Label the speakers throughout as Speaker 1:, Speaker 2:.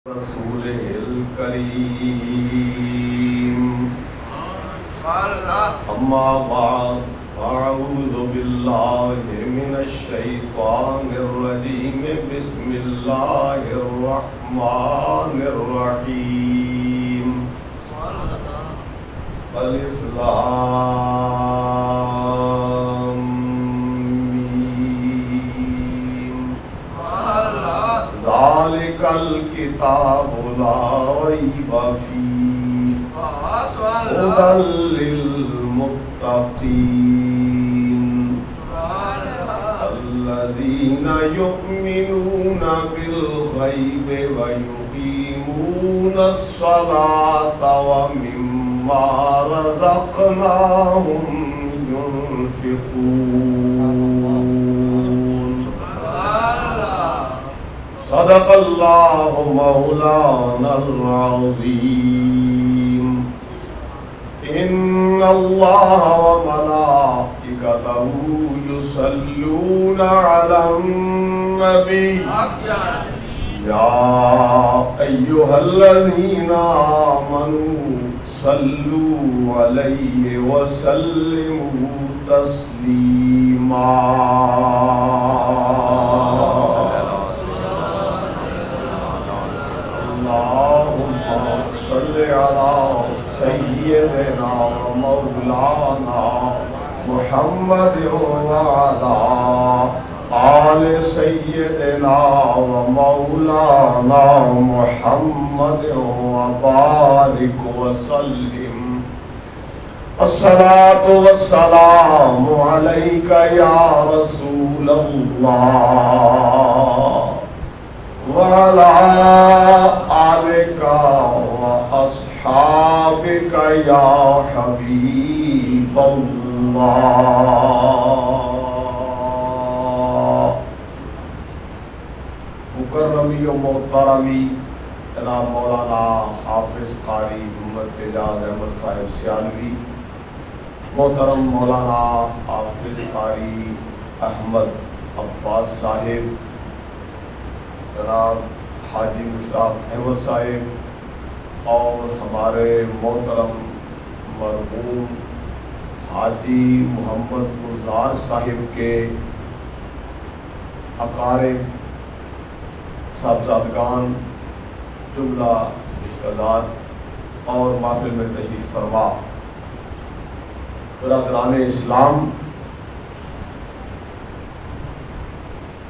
Speaker 1: رسوله الكريم أما بعد فأعوذ بالله من الشيطان الرجيم بسم الله الرحمن الرحيم ألف لام ميم ذلك الكتاب لا ريب فيه هدى للمتقين الذين يؤمنون بالغيب ويقيمون الصلاة ومما رزقناهم ينفقون صدق الله مولانا العظيم إن الله وملائكته يصلون على النبي يا أيها الذين آمنوا صلوا عليه وسلموا تسليما اللهم صل على سيدنا ومولانا محمد وعلى آل سيدنا ومولانا محمد وبارك وسلم الصلاة والسلام عليك يا رسول الله وعلى آلك وأصحابك يا حبيب الله مکرمی و محترمی جناب مولانا حافظ قاری محمد اعجاز احمد صاحب سیالوی، محترم مولانا حافظ قاری احمد عباس صاحب، جناب حاجی مشتاق احمد صاحب اور ہمارے محترم مرحوم حاجی محمد گلزار صاحب کے اقارب، صاحبزادگان، جملہ رشتہ دار اور محفل میں تشریف فرما برادران اسلام،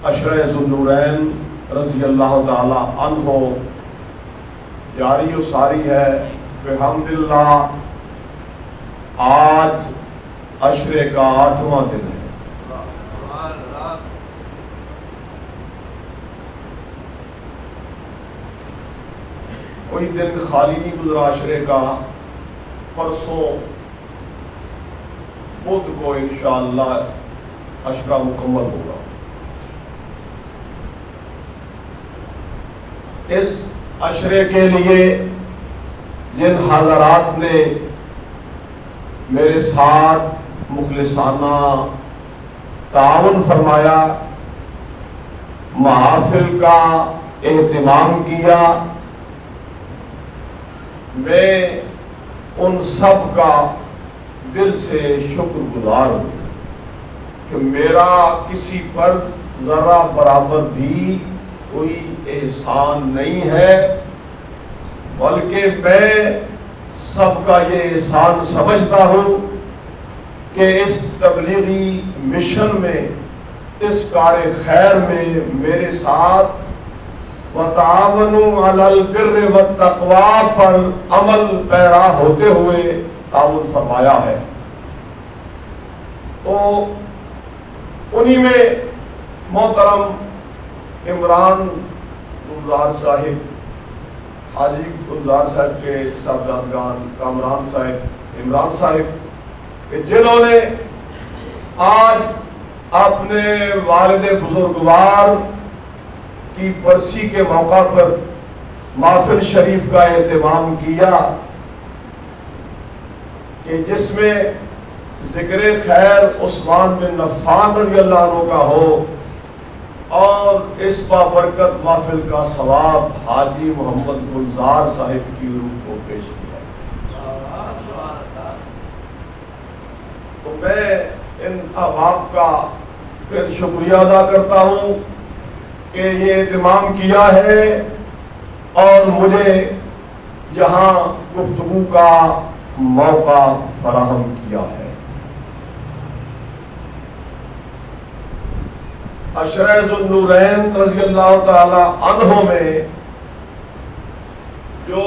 Speaker 1: عشرہ ذو النورین رضی اللہ تعالی عنہ جاری و ساری ہے بحمداللہ۔ آج عشرے کا 8واں دن ہے۔ کوئی دن خالی نہیں گزرا عشرے کا۔ پرسوں بدھ کو انشاءاللہ عشرہ مکمل ہوگا۔ اس عشرے کے لیے جن حضرات نے میرے ساتھ مخلصانہ تعاون فرمایا، محافل کا اہتمام کیا، میں ان سب کا دل سے شکر گزار ہوں کہ میرا کسی پر ذرہ برابر بھی کوئی احسان نہیں ہے، بلکہ میں سب کا یہ احسان سمجھتا ہوں کہ اس تبلیغی مشن میں، اس کار خیر میں میرے ساتھ وَتَعَاوَنُوا عَلَى الْبِرِّ وَالتَّقْوَىٰ پر عمل پیرا ہوتے ہوئے تعاون فرمایا ہے۔ تو انہی میں محترم عمران گلزار صاحب، حاجی گلزار صاحب کے صاحبزادگان کامران صاحب، عمران صاحب، کہ جنہوں نے آج اپنے والد بزرگوار کی برسی کے موقع پر محفل شریف کا اہتمام کیا، کہ جس میں ذکر خیر عثمان بن عفان رضی اللہ عنہ کا ہو، اور اس بابرکت محفل کا ثواب حاجی محمد گلزار صاحب کی روح کو پیش کیا. تو میں ان احباب کا پھر شکریہ ادا کرتا ہوں کہ یہ اہتمام کیا ہے اور مجھے یہاں گفتگو کا موقع فراہم کیا ہے. عشرہ ذو النورین رضی اللہ تعالی عنہ میں جو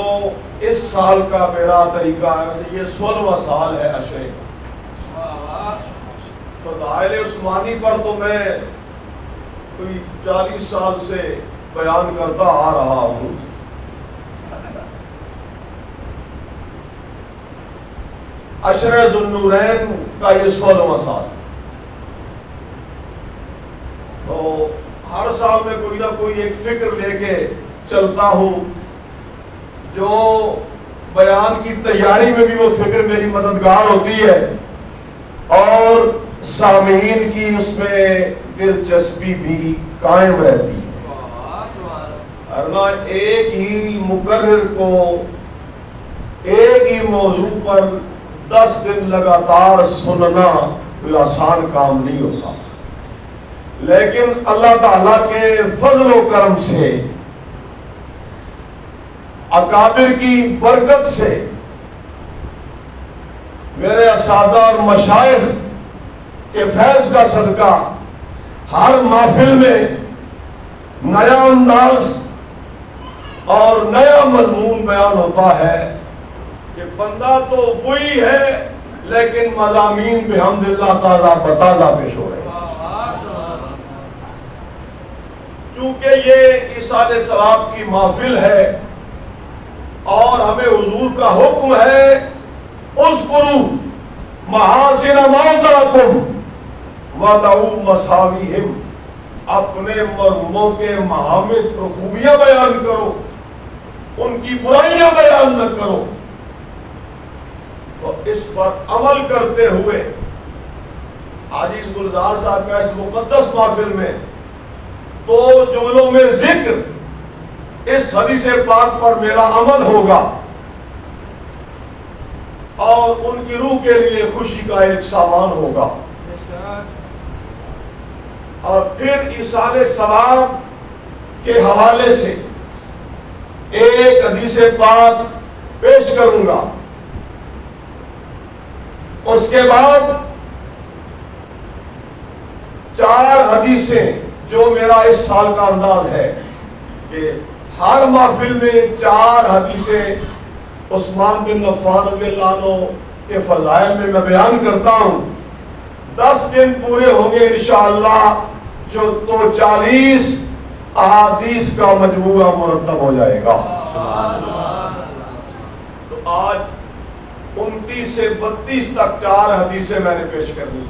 Speaker 1: اس سال کا میرا طریقہ ہے، یہ 16واں سال ہے عشرے کا. فضائل عثمانی پر تو میں کوئی 40 سال سے بیان کرتا آ رہا ہوں. عشرہ ذو النورین کا یہ 16واں سال. تو ہر سال میں کوئی نہ کوئی ایک فکر لے کے چلتا ہوں، جو بیان کی تیاری میں بھی وہ فکر میری مددگار ہوتی ہے اور سامعین کی اس میں دلچسپی بھی قائم رہتی ہے. ورنہ ایک ہی مقرر کو ایک ہی موضوع پر 10 دن لگاتار سننا کوئی آسان کام نہیں ہوتا. لیکن اللہ تعالیٰ کے فضل و کرم سے، اکابر کی برکت سے، میرے اساتذہ اور مشائخ کے فیض کا صدقہ ہر محفل میں نیا انداز اور نیا مضمون بیان ہوتا ہے کہ بندہ تو وہی ہے لیکن مضامین بحمداللہ تازہ بتازہ پیش ہو رہے ہیں. چونکہ یہ ایصال ثواب کی محفل ہے اور ہمیں حضور کا حکم ہے، اذکروا محاسن موتاکم ودعوا مساویہم، اپنے مرحوموں کے محامد اور خوبیاں بیان کرو، ان کی برائیاں بیان نہ کرو. تو اس پر عمل کرتے ہوئے حاجی گلزار صاحب کا اس مقدس محفل میں دو جملوں میں ذکر اس حدیث پاک پر میرا عمل ہوگا اور ان کی روح کے لیے خوشی کا ایک سامان ہوگا. اور پھر ایصال ثواب کے حوالے سے ایک حدیث پاک پیش کروں گا. اس کے بعد 4 حدیثیں، جو میرا اس سال کا انداز ہے کہ ہر محفل میں 4 حدیثیں عثمان بن عفان رضی اللہ عنہ کے فضائل میں میں بیان کرتا ہوں. 10 دن پورے ہوں گے انشاءاللہ جو تو 40 احادیث کا مجموعہ مرتب ہو جائے گا. تو آج 29 سے 32 تک 4 حدیثیں میں نے پیش کر دی.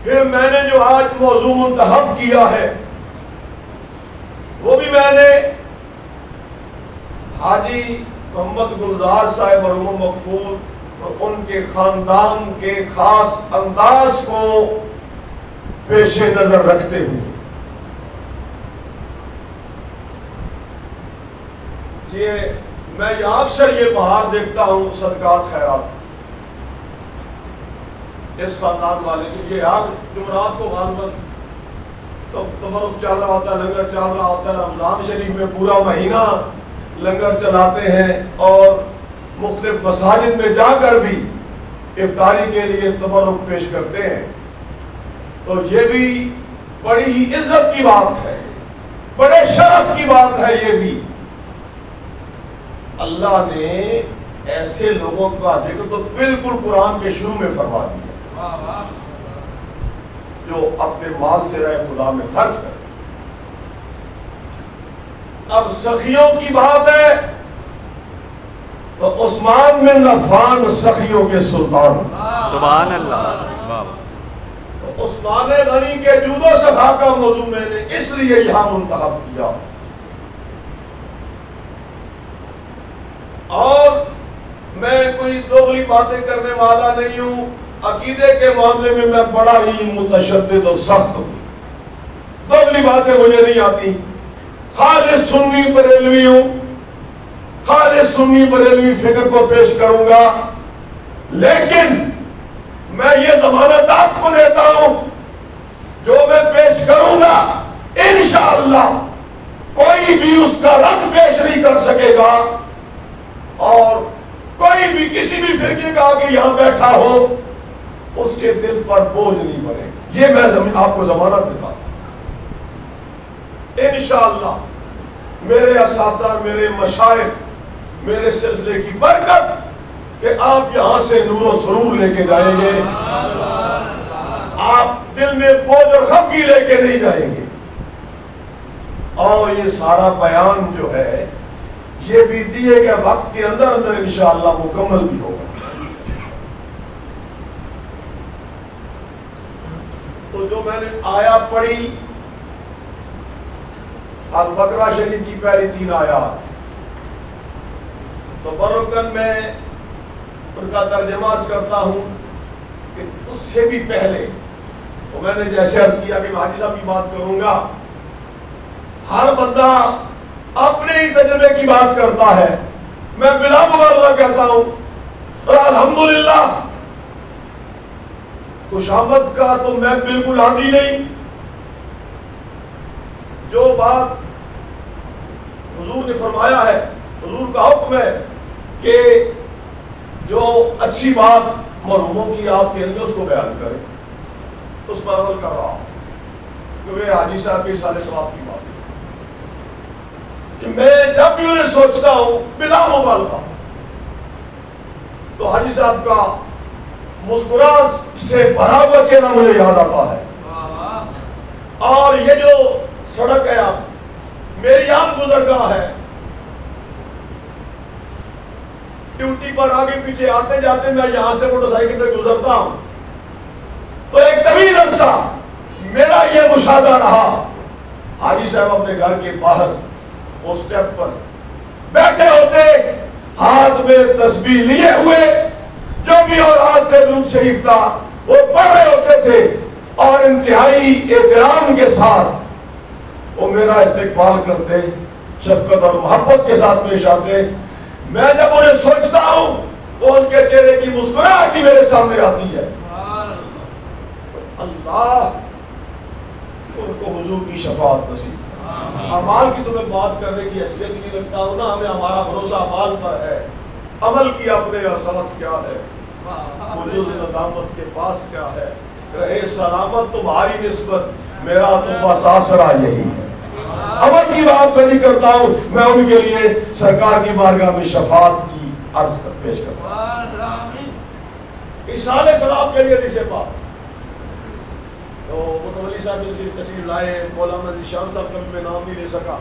Speaker 1: پھر میں نے جو آج موضوع منتخب کیا ہے وہ بھی میں نے حاجی محمد گلزار صاحب مرحوم مغفور اور ان کے خاندان کے خاص انداز کو پیش نظر رکھتے ہوئے. میں اکثر یہ بہار دیکھتا ہوں صدقات خیرات اس خاندان والے سے. یہ ہر جمعرات کو غالباً تبرک چل رہا ہوتا ہے، لنگر چل رہا ہوتا ہے. رمضان شریف میں پورا مہینہ لنگر چلاتے ہیں اور مختلف مساجد میں جا کر بھی افطاری کے لیے تبرک پیش کرتے ہیں. تو یہ بھی بڑی ہی عزت کی بات ہے، بڑے شرف کی بات ہے. یہ بھی اللہ نے ایسے لوگوں کا ذکر تو بالکل قرآن کے شروع میں فرما دیا جو اپنے مال سے رائے خدا میں خرچ کرے. اب سخیوں کی بات ہے تو عثمان بن عفان سخیوں کے سلطان.
Speaker 2: سبحان اللہ.
Speaker 1: تو عثمان غنی کے جود و سخا کا موضوع میں نے اس لیے یہاں منتخب کیا. اور میں کوئی دوغلی باتیں کرنے والا نہیں ہوں. عقیدے کے معاملے میں میں بڑا ہی متشدد اور سخت ہوں. کی باتیں مجھے نہیں آتی، خالص سنی بریلوی ہوں، خالص سنی بریلوی فکر کو پیش کروں گا، لیکن میں یہ ضمانت آپ کو دیتا ہوں جو میں پیش کروں گا انشاءاللہ کوئی بھی اس کا رد پیش نہیں کر سکے گا، اور کوئی بھی کسی بھی فرقے کا آگے یہاں بیٹھا ہو اس کے دل پر بوجھ نہیں پڑے گا، یہ میں آپ کو ضمانت دیتا ہوں انشاءاللہ۔ میرے اساتذہ، میرے مشائخ، میرے سلسلے کی برکت کہ آپ یہاں سے نور و سرور لے کے جائیں گے، آپ دل میں بوجھ اور خفگی لے کے نہیں جائیں گے، اور یہ سارا بیان جو ہے یہ بھی دیے گئے وقت کے اندر اندر انشاءاللہ مکمل بھی ہوگا۔ تو جو میں نے آیا پڑھی البقرہ شریف کی پہلی 3 آیات، تو برکن میں ان کا ترجمہ کرتا ہوں کہ اس سے بھی پہلے تو میں نے جیسے عرض کیا کہ میں حاجی صاحب کی بات کروں گا، ہر بندہ اپنے ہی تجربے کی بات کرتا ہے، میں بلا مبالغہ کہتا ہوں، اور الحمدللہ خوشامد کا تو میں بالکل عادی نہیں، جو بات حضور نے فرمایا ہے، حضور کا حکم ہے کہ جو اچھی بات مرحوموں کی آپ کے لیے اس کو بیان کریں، اس پر عمل کر رہا ہوں، کیونکہ حاجی صاحب کے سارے ثواب کی بات ہے کہ میں جب بھی انہیں سوچتا ہوں بلا مبالغہ تو حاجی صاحب کا مسکراہٹ سے بھرا ہوا چہرہ مجھے یاد آتا ہے، اور یہ جو سڑک ہے میری عام گزرگاہ ہے، ڈیوٹی پر آگے پیچھے آتے جاتے میں یہاں سے موٹر سائیکل پہ گزرتا ہوں تو ایک طویل عرصہ میرا یہ مشاہدہ رہا، حاجی صاحب اپنے گھر کے باہر وہ سٹیپ پر بیٹھے ہوتے، ہاتھ میں تسبیح لیے ہوئے، جو بھی اور ہاتھ سے درود شریف تھا وہ پڑھ رہے ہوتے تھے، اور انتہائی احترام کے ساتھ وہ میرا استقبال کرتے، شفقت اور محبت کے ساتھ پیش آتے۔ میں جب انہیں سوچتا ہوں وہ ان کے چہرے کی مسکراہٹ ہی میرے سامنے آتی ہے، اللہ ان کو حضور کی شفاعت نصیب۔ اعمال کی تو میں بات کرنے کی حیثیت نہیں رکھتا ہوں نا، ہمیں ہمارا بھروسہ اعمال پر ہے، عمل کی اپنے اساس کیا ہے، وجوز ندامت کے پاس کیا ہے، رہے سلامت تمہاری نسبت، میرا تو بس آسرا یہی ہے۔ عمل کی بات میں نہیں کرتا ہوں، میں ان کے لیے سرکار کی بارگاہ میں شفاعت کی عرض پیش کرتا ہوں۔ اصالِ ثواب کے لیے حدیث پاک تو متولی صاحب جو تشریف لائے، مولانا ذیشان صاحب کا بھی میں نام نہیں لے سکا،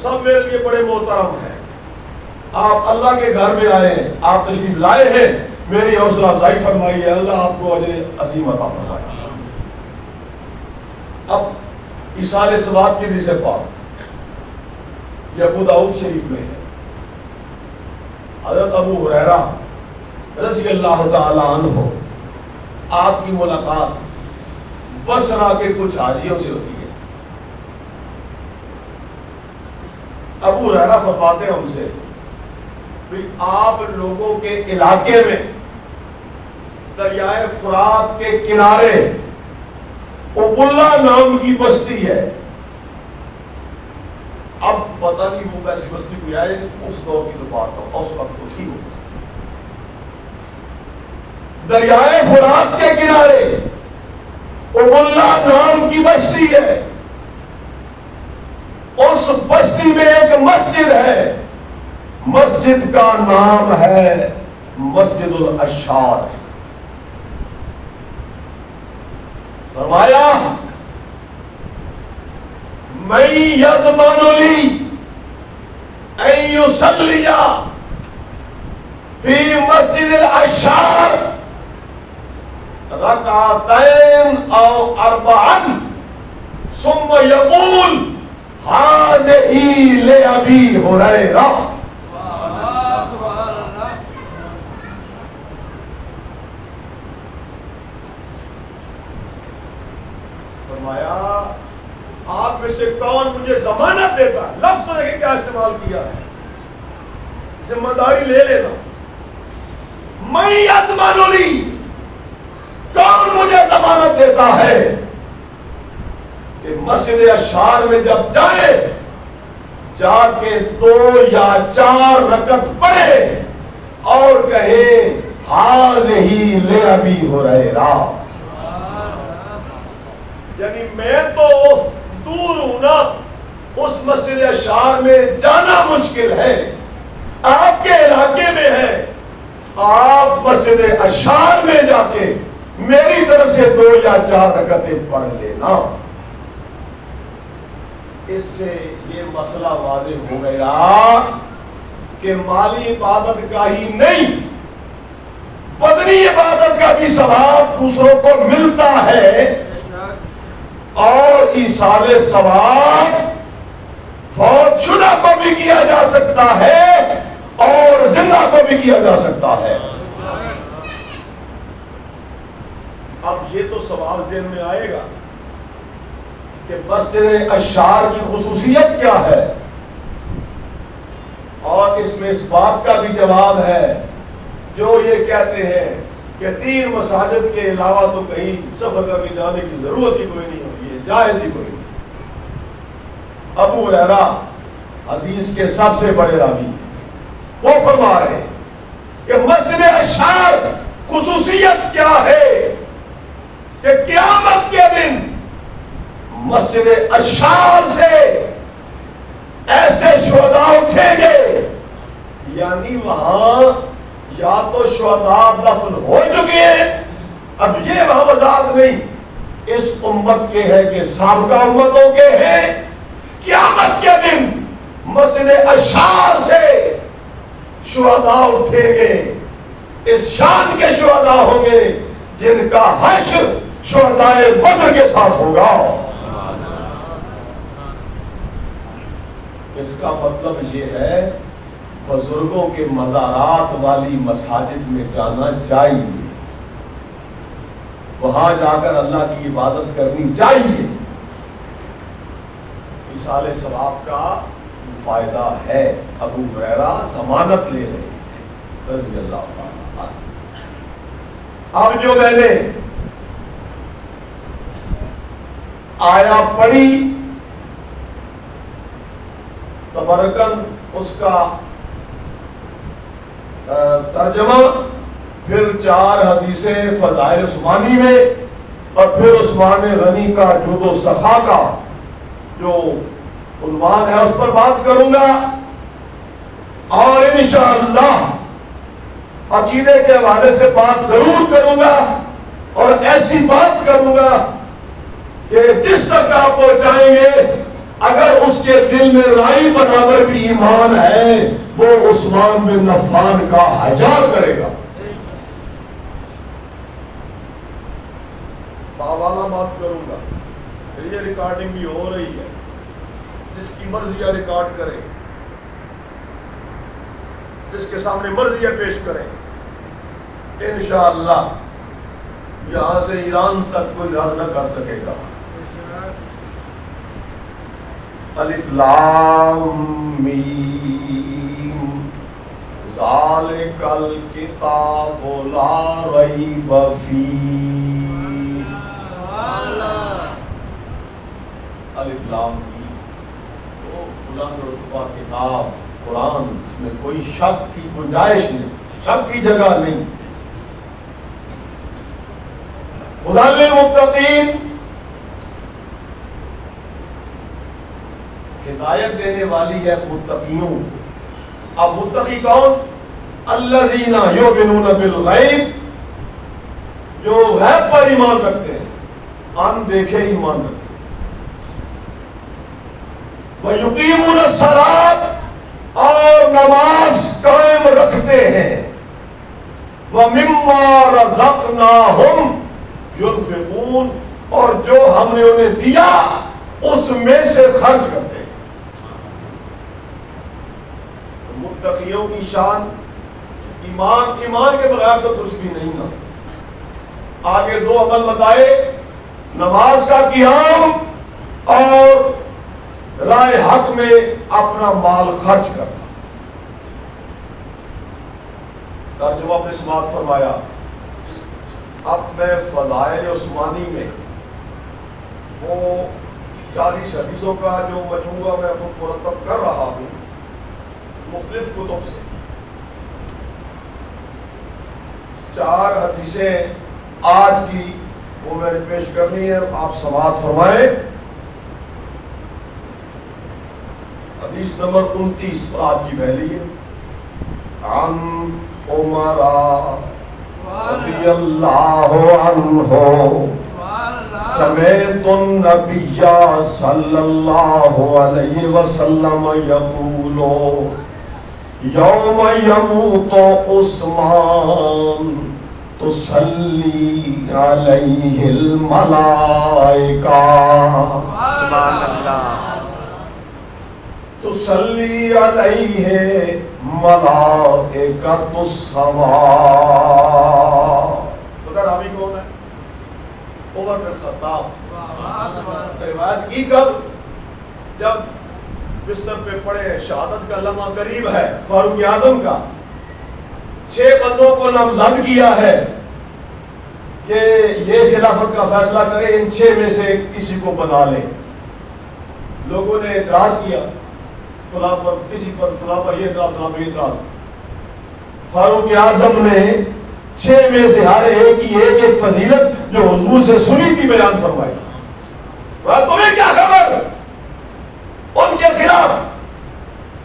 Speaker 1: سب میرے لیے بڑے محترم ہیں، آپ اللہ کے گھر میں آئے ہیں، آپ تشریف لائے ہیں، میری حوصلہ افزائی فرمائی ہے، اللہ آپ کو اجر عظیم عطا فرمائے۔ اب اصالِ ثواب کی حدیث پاک یہ ابو داؤد شریف میں ہے، حضرت ابو ہریرہ رضی اللہ تعالی عنہ آپ کی ملاقات بصرہ کے کچھ حاجیوں سے ہوتی ہے۔ ابو ہریرہ فرماتے ہیں ہم سے کہ آپ لوگوں کے علاقے میں دریائے فرات کے کنارے ابلا نام کی بستی ہے، اب پتہ نہیں وہ ایسی بستی کوئی آئے، اس دور کی تو بات ہو، اس وقت تو تھی وہ بستی، دریائے فرات کے کنارے ابلا نام کی بستی ہے، اس بستی میں ایک مسجد ہے، مسجد کا نام ہے مسجد الاشعار۔ فرمایا من یضمن لی ان یصلی فی مسجد الاشعار رکعتین او اربعا ثم یقول هذه لأبی ہریرہ۔ فرمایا استعمال کیا ہے، ذمہ داری لے لینا. میں یضمننی، کون مجھے ضمانت دیتا ہے کہ مسجد اشعار میں جب جائے جا کے 2 یا 4 رکعت پڑھے اور کہے ہاذہی لأبی ہریرہ. یعنی میں تو دور ہوں نا، اس مسجد اشعار میں جانا مشکل ہے، آپ کے علاقے میں ہے، آپ مسجد اشعار میں جا کے میری طرف سے 2 یا 4 رکعتیں پڑھ لینا. اس سے یہ مسئلہ واضح ہو گیا کہ مالی عبادت کا ہی نہیں، بدنی عبادت کا بھی ثواب دوسروں کو ملتا ہے، اور ایصال ثواب فوت شدہ کو بھی کیا جا سکتا ہے اور زندہ کو بھی کیا جا سکتا ہے. اب یہ تو سوال ذہن میں آئے گا کہ مسجد اشعار کی خصوصیت کیا ہے، اور اس میں اس بات کا بھی جواب ہے جو یہ کہتے ہیں کہ 3 مساجد کے علاوہ تو کہیں سفر کر کے جانے کی ضرورت ہی کوئی نہیں ہوگی، جائز ہی کوئی نہیں. ابو ہریرہ حدیث کے سب سے بڑے راوی، وہ فرما رہے ہیں کہ مسجد اشعار خصوصیت کیا ہے کہ قیامت کے دن مسجد اشعار سے ایسے شہداء اٹھیں گے، یعنی وہاں یا تو شہداء دفن ہو چکے ہیں، اب یہ وہاں وضاحت نہیں اس امت کے ہے کہ سابقہ امتوں کے ہیں. قیامت کے دن مسجد اشعار سے شہداء اٹھیں گے، اس شان کے شہداء ہوں گے جن کا حشر شہداء بدر کے ساتھ ہوگا. اس کا مطلب یہ ہے بزرگوں کے مزارات والی مساجد میں جانا چاہیے، وہاں جا کر اللہ کی عبادت کرنی چاہیے. ایصال ثواب کا فائدہ ہے. ابو ہریرہ ضمانت لے رہے ہیں رضی اللہ تعالیٰ. اب جو میں نے آیا پڑھی تبرکن اس کا ترجمہ، پھر 4 حدیثیں فضائل عثمانی میں، اور پھر عثمان غنی کا جود و سخا کا جو عنوان ہے اس پر بات کروں گا، اور انشاءاللہ عقیدے کے حوالے سے بات ضرور کروں گا، اور ایسی بات کروں گا کہ جس تک آپ پہنچائیں گے اگر اس کے دل میں رائی برابر بھی ایمان ہے وہ عثمان بن عفان کا حیا کرے گا. باوالا بات کروں گا، یہ ریکارڈنگ بھی ہو رہی ہے، جس کی مرضی ہے ریکارڈ کریں، جس کے سامنے مرضی ہے پیش کریں. انشاءاللہ یہاں سے ایران تک کوئی رد نہ کر سکے گا. الف لام میم ذالک الکتاب لا ریب فیہ. الف لام میم وہ بلند رتبہ کتاب قرآن، اس میں کوئی شک کی گنجائش نہیں، شک کی جگہ نہیں. ہدی للمتقین، ہدایت دینے والی ہے متقیوں. اب متقی کون؟ الذین یؤمنون بالغیب، جو غیب پر ایمان رکھتے ہیں، ان دیکھے ایمان رکھتے ہیں. وَيُقِيمُونَ الصَّلَاةَ، اور نماز قائم رکھتے ہیں. وَمِمَّا رَزَقْنَاهُمْ يُنْفِقُونَ، اور جو ہم نے انہیں دیا اس میں سے خرچ کرتے ہیں. متقیوں کی شان ایمان کے بغیر تو کچھ بھی نہیں نا. آگے 2 عمل بتائے، نماز کا قیام اور رائے حق میں اپنا مال خرچ کرتا. ترجمہ اپنے سماعت فرمایا. اب میں فضائل عثمانی میں وہ 40 حدیثوں کا جو مجموعہ میں خود مرتب کر رہا ہوں مختلف کتب سے، 4 حدیثیں آج کی وہ میں نے پیش کرنی ہے، آپ سماعت فرمائیں. حدیث نمبر 29 اور آج کی پہلی ہے. عن عمر رضی اللہ عنہ سمعت النبی صلی اللہ علیہ وسلم یقول یوم یموت عثمان تصلی علیہ الملائکہ
Speaker 2: سبحان اللہ
Speaker 1: تصلی علیہ ملائکۃ السماء. پتہ راوی کون ہے؟ عمر بن خطاب. روایت کی کب؟ جب بستر پہ پڑے، شہادت کا لمحہ قریب ہے، فاروق اعظم کا 6 بندوں کو نامزد کیا ہے کہ یہ خلافت کا فیصلہ کرے، ان 6 میں سے کسی کو بنا لیں. لوگوں نے اعتراض کیا، فلاں پر کسی پر، فلاں پر یہ اعتراض، فلاں پر یہ اعتراض. فاروق اعظم نے 6 میں سے ہر ایک کی ایک فضیلت جو حضور سے سنی تھی بیان فرمائی. تمہیں کیا خبر ان کے خلاف،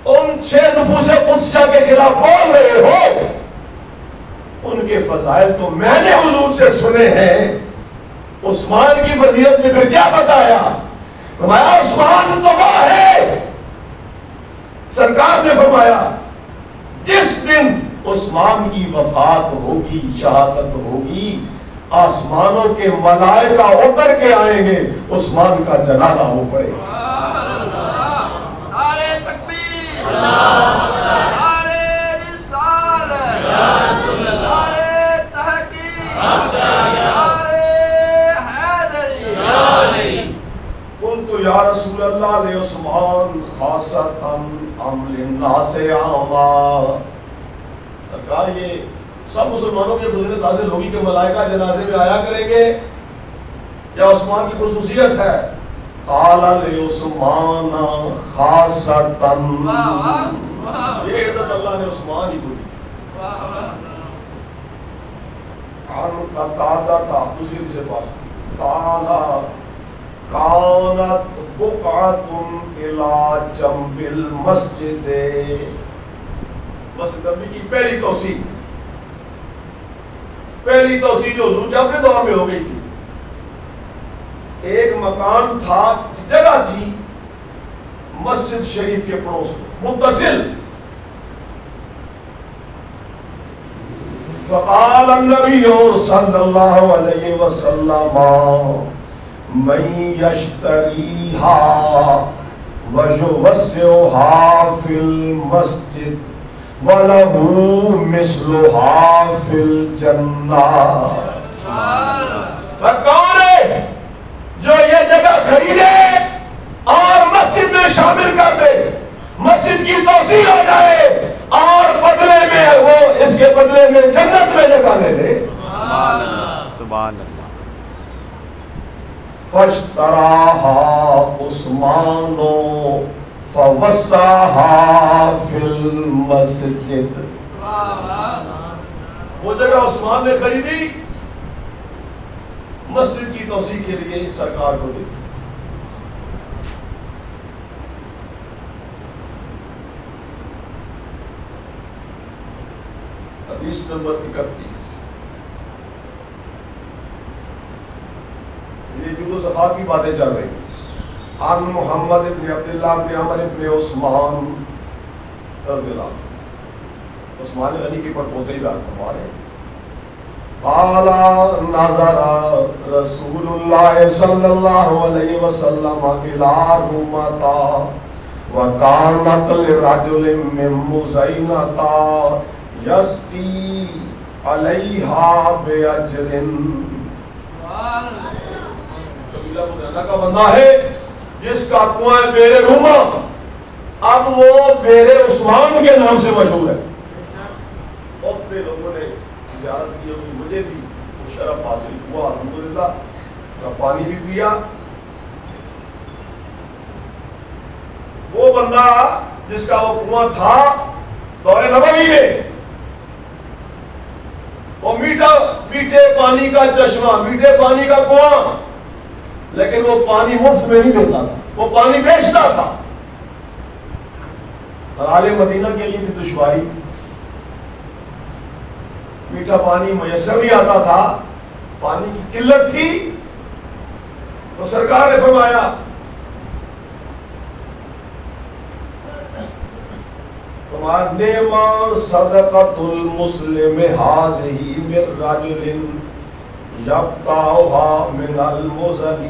Speaker 1: ان 6 نفوس قدسیہ کے خلاف بول رہے ہو؟ ان کے فضائل تو میں نے حضور سے سنے ہیں. عثمان کی فضیلت میں پھر کیا بتایا؟ فرمایا عثمان تو وہ ہے، سرکار نے فرمایا جس دن عثمان کی وفات ہوگی، شہادت ہوگی، آسمانوں کے ملائکہ اتر کے آئیں گے، عثمان کا جنازہ وہ پڑے گا.
Speaker 2: نعرہ تکبیر، نعرہ رسالت، نعرہ تحقیق، نعرہ حیدری.
Speaker 1: قلت یا رسول اللہ لعثمان خاصۃ ام للناس عامہ. سرکار یہ سب مسلمانوں کی فضیلت حاصل ہوگی کہ ملائکہ جنازے میں آیا کریں گے یا عثمان کی خصوصیت ہے؟ قال لعثمان خاصۃ. یہ عزت اللہ نے عثمان ہی کو دی. عن قتادہ دوسری سے پاس قال کانت بقعۃ الی جنب المسجد. مسجد نبوی کی پہلی توسیع جو حضور کے اپنے دور میں ہو گئی تھی، ایک مکان تھا، جگہ تھی مسجد شریف کے پڑوس میں متصل. فقال النبی صلی اللہ علیہ وسلم من یشتریہا ویوسعہا فی المسجد وَلَهُ مِثْلُهَا فِي الْجَنَّةِ. کون ہے جو یہ جگہ خریدے اور مسجد میں شامل کر دے، مسجد کی توسیع ہو جائے اور بدلے میں وہ اس کے بدلے میں جنت میں جگہ لے لے.
Speaker 2: سبحان اللہ.
Speaker 1: فَاشْتَرَاهَا عُثْمَانُ فَوَسَّعَهَا فِي الْمَسْجِدِ. وہ جگہ عثمان نے خریدی، مسجد کی توسیع کے لیے سرکار کو دے دی. حدیث نمبر 31. یہ جدو صفا کی باتیں چل رہی ہیں. عن محمد ابن عبداللہ ابن عمر ابن عثمان رضی اللہ عنہ. عثمان غنی کی پڑپوتے ہی بیان فرما رہے ہیں. قال نظر رسول اللہ صلی اللہ علیہ وسلم الى رومتا وکانت لرجل من مزینتا یسقی علیہا باجر. قبیلہ مزینہ کا بندہ ہے جس کا کنواں بیر روما اب وہ بیر عثمان کے نام سے مشہور ہے. بہت سے لوگوں نے زیارت کی ہوگی, مجھے بھی وہ شرف حاصل ہوا الحمدللہ. پانی بھی پیا. وہ بندہ جس کا وہ کنواں تھا دور نبوی میں, وہ میٹھے پانی کا چشمہ, میٹھے پانی کا کنواں, لیکن وہ پانی مفت میں نہیں دیتا تھا, وہ پانی بیچتا تھا. اہل مدینہ کے لیے تھی دشواری, میٹھا پانی میسر نہیں آتا تھا, پانی کی قلت تھی. تو سرکار نے فرمایا نعم صدقۃ المسلم هذه من رجل يقطعها من المزن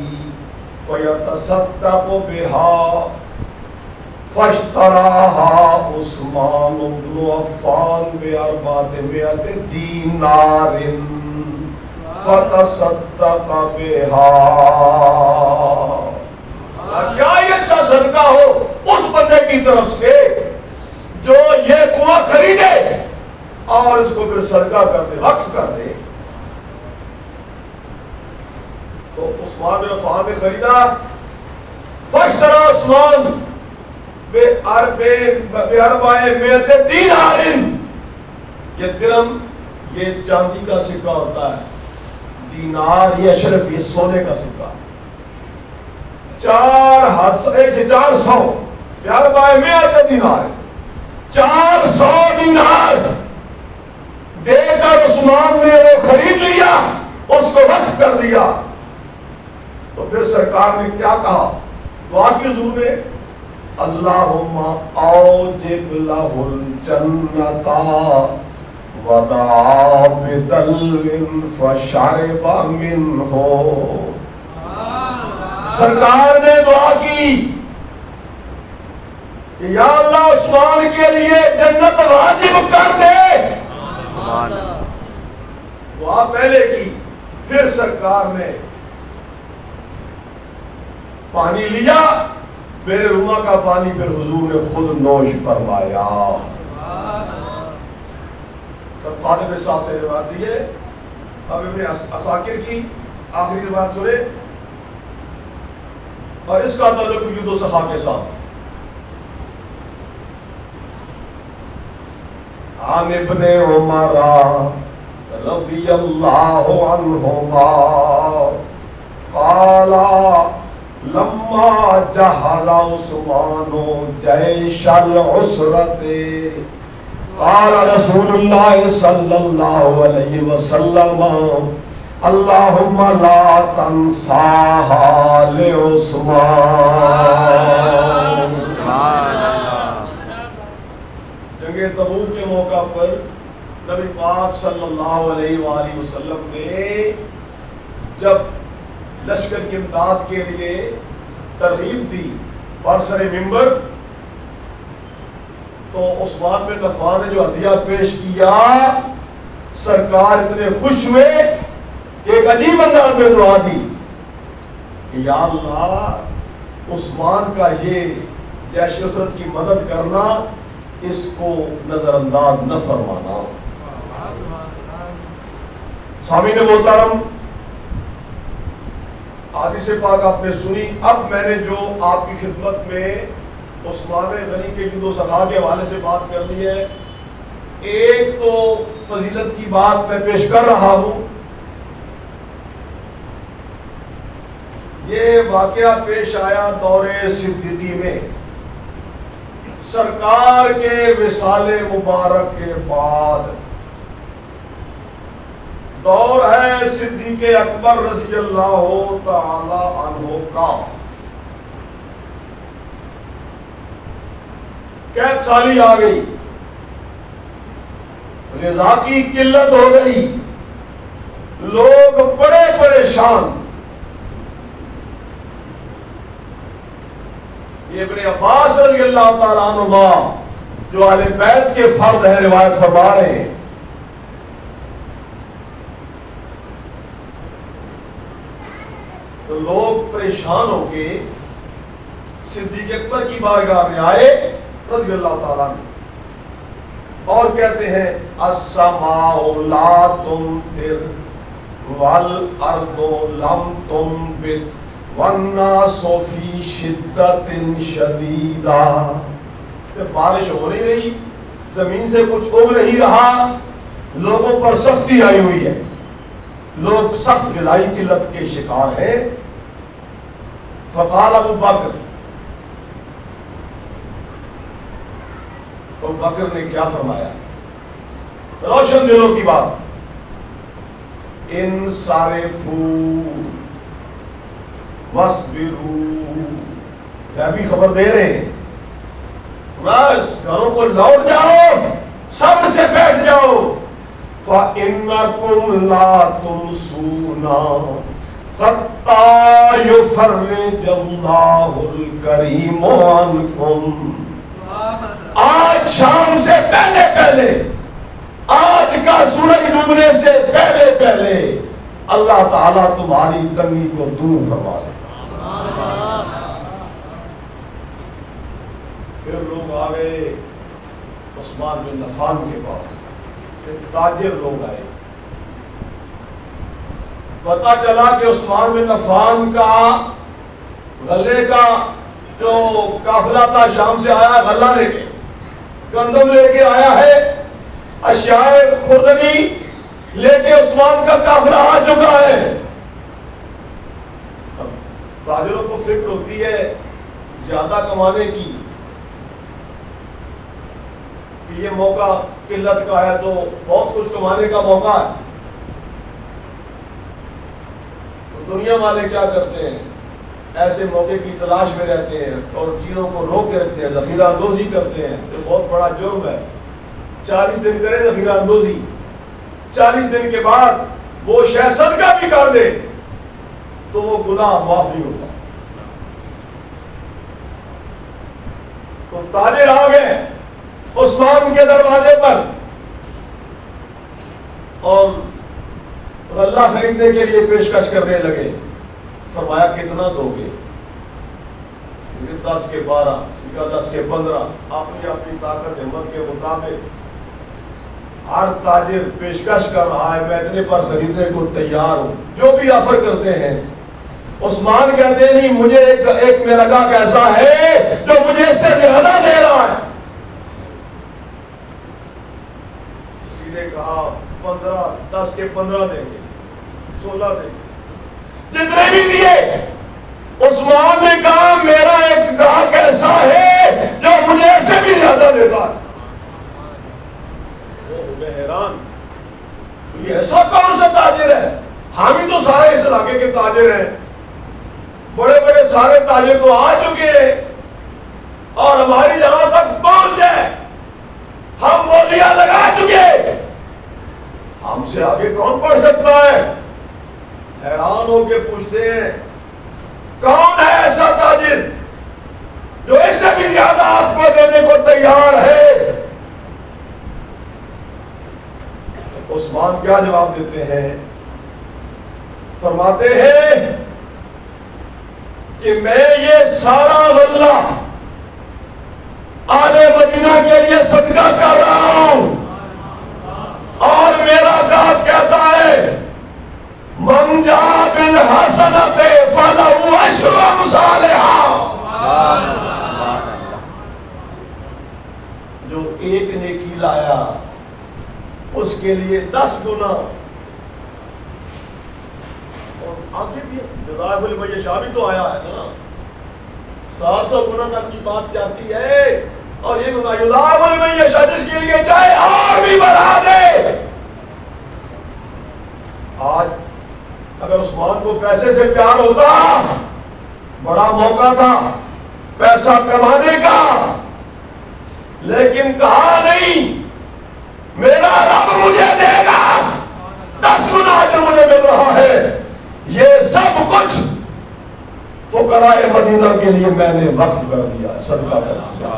Speaker 1: فيتصدق بها فاشتراها عثمان بن عفان ب400 دینار فتصدق بها. کیا یہ اچھا صدقہ ہو اس بندے کی طرف سے جو یہ کنواں خریدے اور اس کو پھر صدقہ کر دے, وقف کر دے. تو عثمان بن عفان نے خریدا. فاشترى عثمان ب400 دینار. یہ درم یہ چاندی کا سکہ ہوتا ہے, دینار یہ اشرف یہ سونے کا سکہ. 400 400 دینار, 400 دینار دے کر عثمان نے وہ خرید لیا, اس کو وقف کر دیا. تو پھر سرکار نے کیا کہا دعا کی حضور میں, اللہم اوجب لہ الجنت ودعا بدلو فشرب منہ. سرکار نے دعا کی کہ یا اللہ عثمان کے لیے جنت واجب کر دے. دعا پہلے کی, پھر سرکار نے پانی لیا, میرے روما کا پانی پھر حضور نے خود نوش فرمایا. تب فاطمہ صاحب سے روایت دی ہے. اب ابن عساکر کی آخری روایت سنے, اور اس کا تعلق بھی جد و سخا کے ساتھ. عن ابن عمر رضی اللہ عنہما قال لما جہز عثمان جیش العسرت قال رسول اللہ صلی اللہ علیہ وسلم اللہم لا تنساها لعثمان. جنگ تبوک کے موقع پر نبی پاک صلی اللہ علیہ وآلہ وسلم نے جب لشکر کی امداد کے لیے ترغیب دی برسر ممبر, تو عثمان بن عفان نے جو ہدیہ پیش کیا, سرکار اتنے خوش ہوئے کہ ایک عجیب انداز میں دعا دی کہ یا اللہ عثمان کا یہ جیش عسرت کی مدد کرنا اس کو نظر انداز نہ فرمانا. سامعین محترم, حدیث پاک آپ نے سنی. اب میں نے جو آپ کی خدمت میں عثمان غنی کے جد و سخا کے حوالے سے بات کر لی ہے, ایک تو فضیلت کی بات میں پیش کر رہا ہوں. یہ واقعہ پیش آیا دور صدیقی میں, سرکار کے وصال مبارک کے بعد. دور ہے صدیق اکبر رضی اللہ تعالی عنہ کا. قید سالی آ گئی, غذا کی قلت ہو گئی, لوگ بڑے پریشان. یہ ابن عباس رضی اللہ تعالیٰ عنہ جو اہل بیت کے فرد ہیں روایت فرما رہے ہیں. تو لوگ پریشان ہو کے صدیق اکبر کی بارگاہ میں آئے رضی اللہ تعالیٰ عنہ اور کہتے ہیں السماء لا تمطر والارض لم تنبت والناس فی شدت شدیدہ. بارش ہو نہیں رہی، زمین سے کچھ اگ نہیں رہا، لوگوں پر سختی آئی ہوئی ہے، لوگ سخت غذائی قلت کے شکار ہیں. فقال ابو بکر نے کیا فرمایا؟ روشن دلوں کی بات. انصرفوا واصبروا، غیبی خبر دے رہے ہیں، بس گھروں کو لوٹ جاؤ، صبر سے بیٹھ جاؤ. فَإِنَّكُمْ لَا تُمْسُونَ حَتَّى يُفَرِّجَ اللَّهُ الْكَرِيمُ عَنْكُمْ. آج شام سے پہلے پہلے، آج کا سورج ڈوبنے سے پہلے پہلے اللہ تعالیٰ تمہاری تنگی کو دور فرما دے. پھر لوگ آگئے عثمان بن عفان کے پاس، تاجر لوگ آئے. پتا چلا کہ عثمان بن عفان کا غلے کا جو قافلہ تھا شام سے آیا، غلہ لے کے، گندم لے کے آیا ہے، اشیاء خوردنی لے کے عثمان کا قافلہ آ چکا ہے. تاجروں کو فکر ہوتی ہے زیادہ کمانے کی، یہ موقع قلت کا ہے تو بہت کچھ کمانے کا موقع ہے. تو دنیا والے کیا کرتے ہیں؟ ایسے موقع کی تلاش میں رہتے ہیں اور چیزوں کو روک کے رکھتے ہیں، ذخیرہ اندوزی کرتے ہیں. یہ بہت بڑا جرم ہے. 40 دن کرے ذخیرہ اندوزی، 40 دن کے بعد وہ شے صدقہ بھی کر دے تو وہ گناہ معاف نہیں ہوتا. تو تاجر آ گئے عثمان کے دروازے پر اور غلہ خریدنے کے لیے پیشکش کرنے لگے. فرمایا کتنا دو گے؟ 10 کے 12، 10 کے 15، اپنی اپنی طاقت ہمت کے مطابق ہر تاجر پیشکش کر رہا ہے، میں اتنے پر خریدنے کو تیار ہوں. جو بھی آفر کرتے ہیں، عثمان کہتے ہیں نہیں، مجھے ایک میرا گاہک ایسا ہے جو مجھے اس سے زیادہ دے رہا ہے. کسی نے کہا 15، 10 کے 15 دیں گے، 16 دیں گے، جتنے بھی دیے. عثمان نے کہا میرا ایک گاہک ایسا ہے جو مجھے اس سے بھی زیادہ دیتا ہے. وہ ہو گئے حیران، یہ ایسا کون سا تاجر ہے؟ ہم ہی تو سارے اس علاقے کے تاجر ہیں، بڑے بڑے سارے تاجر تو آ چکے ہیں اور ہماری یہاں تک پہنچ ہے، ہم بولیاں لگا چکے، ہم سے آگے کون بڑھ سکتا ہے؟ حیران ہو کے پوچھتے ہیں کون ہے ایسا تاجر جو اس سے بھی زیادہ آپ کو دینے کو تیار ہے؟ عثمان کیا جواب دیتے ہیں؟ فرماتے ہیں کہ میں یہ سارا غلہ آل مدینہ کے لیے صدقہ کر رہا ہوں، اور میرا گاہک کہتا ہے من جاء بالحسنۃ فلہ عشر امثالھا. جو ایک نیکی لایا اس کے لیے 10 گنا. اور آگے بھی جزاء لمن یشاء بھی تو آیا ہے نا، 700 گنا تک کی بات جاتی ہے. اور یہ جزاء لمن یشاء جس کے لیے چاہے اور بھی بڑھا دے. آج اگر عثمان کو پیسے سے پیار ہوتا، بڑا موقع تھا پیسہ کمانے کا، لیکن کہا نہیں میرا رب مجھے دے گا 10 گنا جو مجھے مل رہا ہے، یہ سب کچھ فقراء مدینہ کے لیے میں نے وقف کر دیا، صدقہ کر دیا.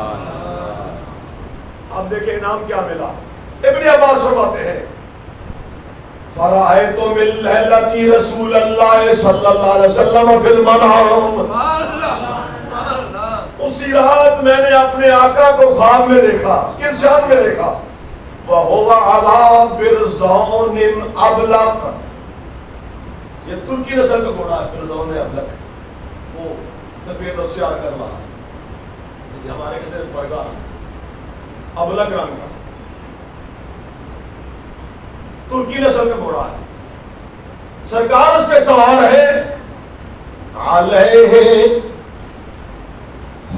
Speaker 1: اب دیکھیں انعام کیا ملا. ابن عباس فرماتے ہیں فرأيت من ليلة رسول الله صلى الله عليه وسلم في المنام. ایسی رات میں نے اپنے آقا کو خواب میں دیکھا. کس شان میں دیکھا؟ وَهُوَ عَلَى بِرْزَوْنٍ أَبْلَقٍ. یہ ترکی نسل کا گھوڑا ہے برزون ابلق، وہ سفید اور سیاہ رنگ والا، جیسے ہمارے کہتے ہیں پرگا، ابلق رنگ کا ترکی نسل کا گھوڑا ہے. سرکار اس پہ سوار ہے. علیہ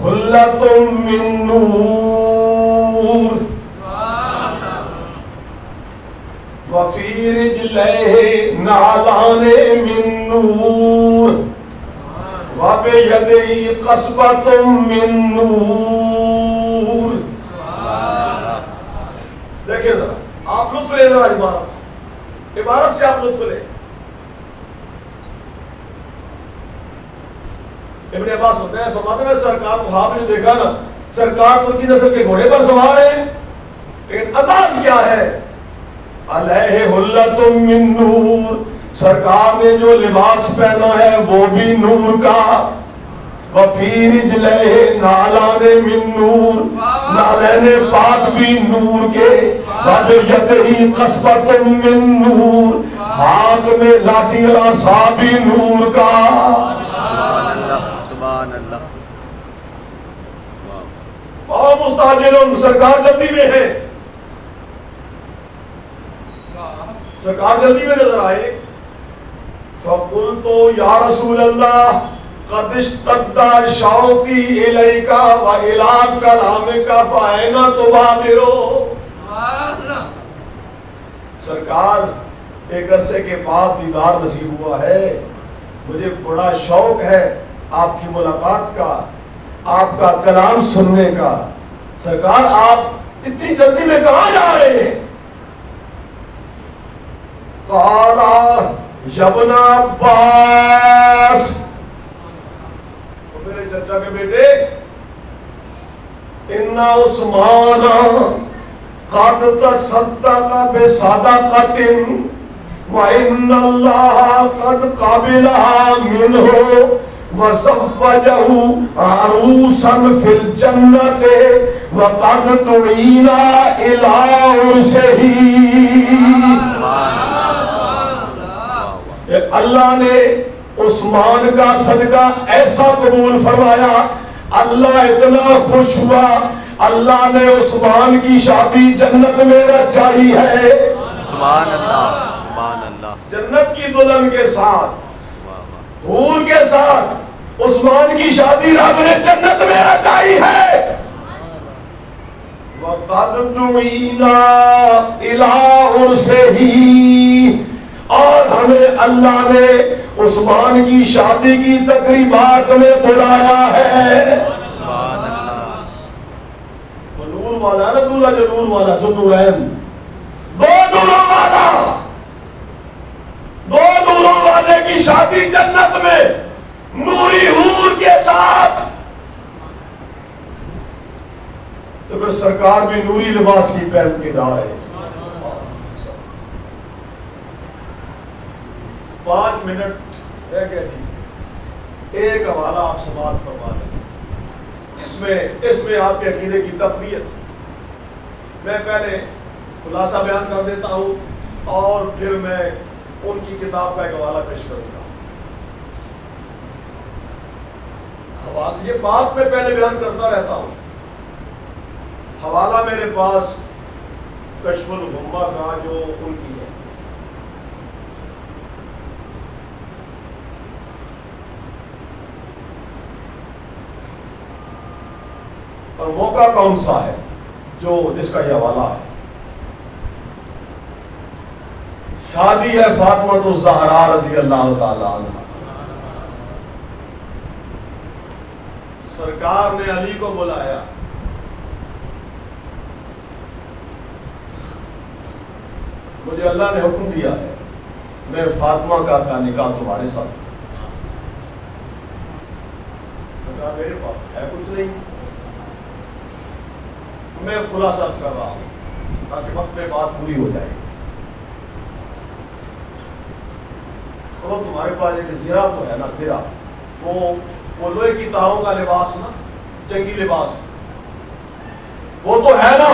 Speaker 1: حلۃ من نور وفی رجلیہ نعلان من نور وبیدہ قصبۃ من نور. دیکھیں ذرا، آپ لطف لیں ذرا عبارت سے آپ لطف لیں. ابن عباس ہوتے ہیں فرماتے ہیں سرکار کو خواب میں دیکھا نا، سرکار ترکی نسل کے گھوڑے پر سوار ہے، لیکن انداز کیا ہے؟ علیہ حلۃ من نور، سرکار نے جو لباس پہنا ہے وہ بھی نور کا. وفی رجلیہ نعلان من نور، نعلین پاک بھی نور کے. وبیدہ قصبۃ من نور، ہاتھ میں لاٹھی اور عصا بھی نور کا.
Speaker 2: سبحان اللہ.
Speaker 1: مستعجل، سرکار جلدی میں ہے، سرکار جلدی میں نظر آئے. فَقُلْتُ يَا رَسُولَ اللَّهِ قَدْ اشْتَدَّ شَوْقِي إِلَيْكَ وَإِلَىٰ كَلَامِكَ فَأَيْنَ تُبَادِرُ. سرکار ایک عرصے کے بعد دیدار نصیب ہوا ہے، مجھے بڑا شوق ہے آپ کی ملاقات کا، آپ کا کلام سننے کا. سرکار آپ اتنی جلدی میں کہاں جا رہے ہیں؟ قال یا ابن عباس، میرے چچا کے بیٹے، ان عثمان قد تصدق بصدقۃ وان اللہ قد قبلها منه وزوجه عروسا في الجنة وقد دعينا إلى عرسه. اللہ نے عثمان کا صدقہ ایسا قبول فرمایا، اللہ اتنا خوش ہوا، اللہ نے عثمان کی شادی جنت میں رچائی ہے.
Speaker 2: سبحان اللہ، سبحان اللہ.
Speaker 1: جنت کی دلہن کے ساتھ، حور کے ساتھ عثمان کی شادی رب نے جنت میں رچائی ہے. وَقَدْ دُعِينَا إِلَىٰ عُرْسِهِ، اور ہمیں اللہ نے عثمان کی شادی کی تقریبات میں بلایا ہے.
Speaker 2: سبحان اللہ.
Speaker 1: وہ نور والا نا دولہا، جو نور والا سو نورین، دو نوروں والا، دو نوروں والے کی شادی جنت میں نوری حور کے ساتھ. تو پھر سرکار بھی نوری لباس کی پہن کے جا رہے ہیں. 5 منٹ رہ گئے تھی، ایک حوالہ آپ سماعت فرما لیں. اس میں آپ کے عقیدے کی تقویت. میں پہلے خلاصہ بیان کر دیتا ہوں اور پھر میں ان کی کتاب کا ایک حوالہ پیش کروں گا. یہ بات میں پہلے بیان کرتا رہتا ہوں. حوالہ میرے پاس کشف الغمہ کا جو ان کی ہے، اور موقع کون سا ہے جس کا یہ حوالہ ہے. شادی ہے فاطمہ الزہرا رضی اللہ تعالی عنہ. سرکار نے علی کو بلایا، مجھے اللہ نے حکم دیا ہے میں فاطمہ کا نکاح تمہارے ساتھ. سرکار میرے پاس ہے کچھ نہیں، میں خلاصہ کر رہا ہوں تاکہ وقت میں بات پوری ہو جائے. اور تمہارے پاس ایک زرہ تو ہے نا، زرہ وہ لوہے کی تاروں کا لباس نا، جنگی لباس، وہ تو ہے نا،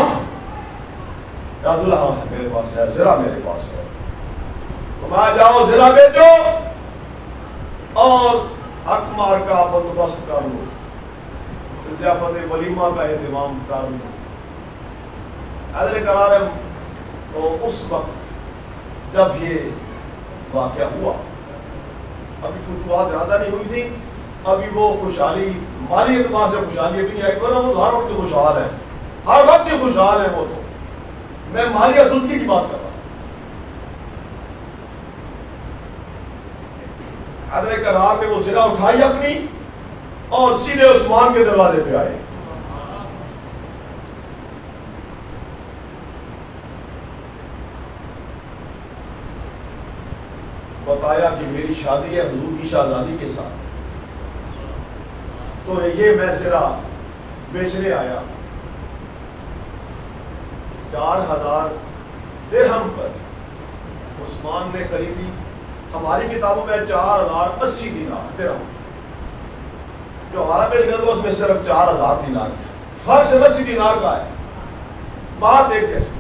Speaker 1: یا عبداللہ ہاں میرے پاس ہے، زرہ میرے پاس ہے، تم آ جاؤ زرہ بیچو اور حق مار کا بندوبست کر لو، ضیافت ولیمہ کا اہتمام کر لو۔ حیدر کرار تو اس وقت جب یہ واقعہ ہوا، ابھی فتوحات زیادہ نہیں ہوئی تھی، ابھی وہ خوشحالی مالی اعتبار سے خوشحالی ابھی نہیں آئی، ورنہ وہ ہر وقت خوشحال ہے، ہر وقت ہی خوشحال ہے وہ تو، میں مالی آسودگی کی بات کر رہا ہوں۔ حیدر کرار نے وہ زرہ اٹھائی اپنی اور سیدھے عثمان کے دروازے پہ آئے۔ بتایا کہ میری شادی ہے حضور کی شہزادی کے ساتھ، تو یہ میں زرہ بیچنے آیا 4000 درہم پر عثمان نے خریدی، ہماری کتابوں میں 4080 دینار درہم، جو ہمارا پیش کر دو اس میں صرف 4000 دینار، فرق سے 80 دینار کا ہے، بات ایک کیسے،